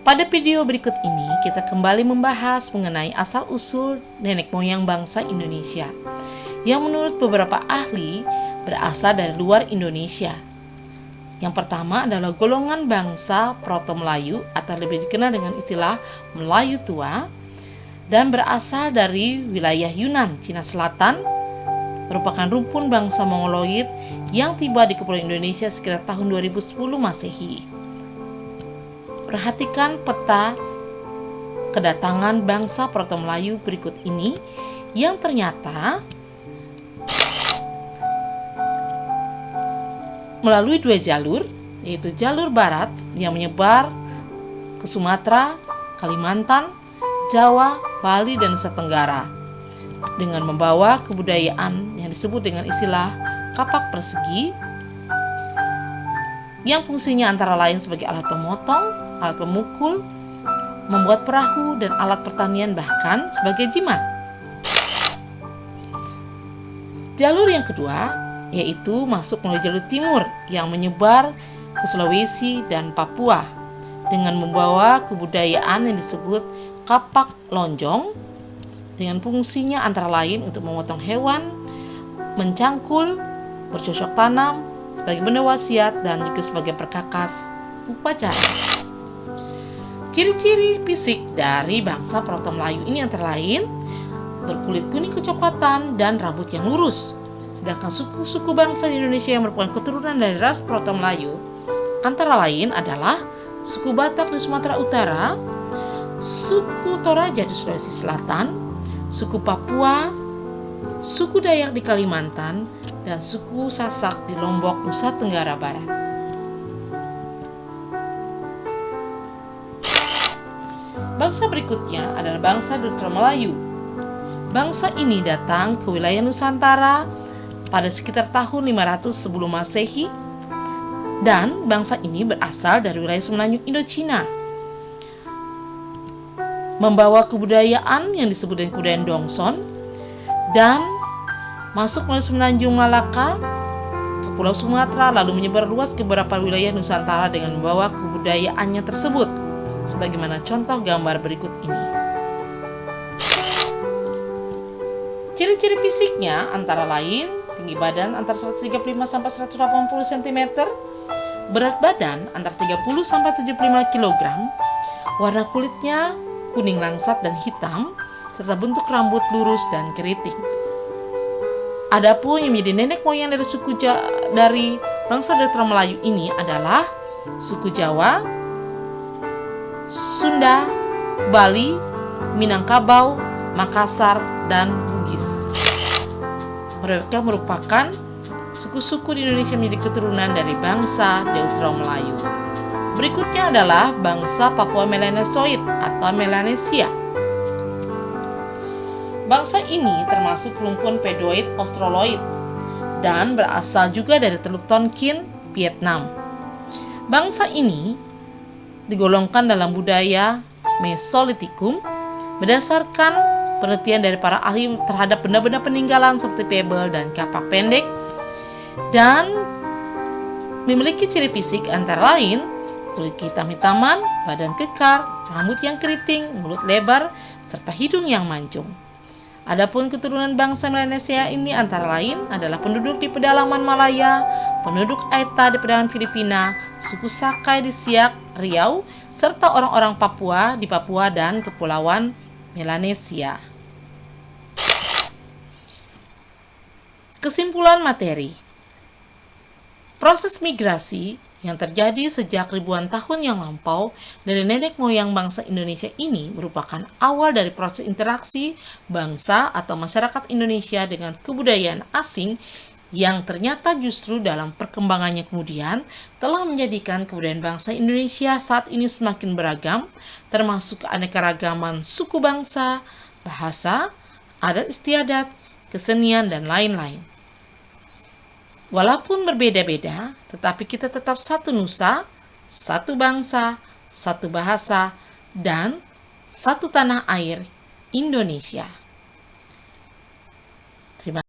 Pada video berikut ini, kita kembali membahas mengenai asal-usul nenek moyang bangsa Indonesia, yang menurut beberapa ahli berasal dari luar Indonesia. Yang pertama adalah golongan bangsa Proto-Melayu atau lebih dikenal dengan istilah Melayu Tua, dan berasal dari wilayah Yunan, Cina Selatan, merupakan rumpun bangsa Mongoloid yang tiba di Kepulauan Indonesia sekitar tahun 2010 Masehi. Perhatikan peta kedatangan bangsa Proto-Melayu berikut ini yang ternyata melalui dua jalur, yaitu jalur barat yang menyebar ke Sumatera, Kalimantan, Jawa, Bali, dan Nusa Tenggara dengan membawa kebudayaan yang disebut dengan istilah kapak persegi yang fungsinya antara lain sebagai alat pemotong, alat pemukul, membuat perahu, dan alat pertanian, bahkan sebagai jimat. Jalur yang kedua yaitu masuk melalui jalur timur yang menyebar ke Sulawesi dan Papua dengan membawa kebudayaan yang disebut kapak lonjong dengan fungsinya antara lain untuk memotong hewan, mencangkul, bercocok tanam, sebagai benda wasiat, dan juga sebagai perkakas upacara. Ciri-ciri fisik dari bangsa Proto-Melayu ini antara lain berkulit kuning kecoklatan dan rambut yang lurus. Sedangkan suku-suku bangsa di Indonesia yang merupakan keturunan dari ras Proto-Melayu antara lain adalah suku Batak di Sumatera Utara, suku Toraja di Sulawesi Selatan, suku Papua, suku Dayak di Kalimantan, dan suku Sasak di Lombok, Nusa Tenggara Barat. Bangsa berikutnya adalah bangsa Dutra Melayu. Bangsa ini datang ke wilayah Nusantara pada sekitar tahun 500 sebelum Masehi, dan bangsa ini berasal dari wilayah semenanjung Indochina, membawa kebudayaan yang disebut dengan kebudayaan Dongson, dan masuk melalui semenanjung Malaka ke Pulau Sumatera, lalu menyebar luas ke beberapa wilayah Nusantara dengan membawa kebudayaannya tersebut, sebagaimana contoh gambar berikut ini. Ciri-ciri fisiknya antara lain tinggi badan antara 135 sampai 180 cm, berat badan antara 30 sampai 75 kg, warna kulitnya kuning langsat dan hitam, serta bentuk rambut lurus dan keriting. Adapun yang menjadi nenek moyang dari bangsa Dutra Melayu ini adalah suku Jawa, Sunda, Bali, Minangkabau, Makassar, dan Bugis. Mereka merupakan suku-suku di Indonesia menjadi keturunan dari bangsa Dutra Melayu. Berikutnya adalah bangsa Papua Melanesoid atau Melanesia. Bangsa ini termasuk rumpun Pedoid Australoid dan berasal juga dari Teluk Tonkin, Vietnam. Bangsa ini digolongkan dalam budaya Mesolitikum berdasarkan penelitian dari para ahli terhadap benda-benda peninggalan seperti pebble dan kapak pendek, dan memiliki ciri fisik antara lain kulit hitam-hitaman, badan kekar, rambut yang keriting, mulut lebar, serta hidung yang mancung. Adapun keturunan bangsa Melanesia ini antara lain adalah penduduk di pedalaman Malaya, penduduk Aeta di pedalaman Filipina, suku Sakai di Siak, Riau, serta orang-orang Papua di Papua dan Kepulauan Melanesia. Kesimpulan materi. Proses migrasi yang terjadi sejak ribuan tahun yang lampau dari nenek moyang bangsa Indonesia ini merupakan awal dari proses interaksi bangsa atau masyarakat Indonesia dengan kebudayaan asing yang ternyata justru dalam perkembangannya kemudian telah menjadikan kebudayaan bangsa Indonesia saat ini semakin beragam, termasuk keanekaragaman suku bangsa, bahasa, adat istiadat, kesenian, dan lain-lain. Walaupun berbeda-beda, tetapi kita tetap satu nusa, satu bangsa, satu bahasa, dan satu tanah air Indonesia.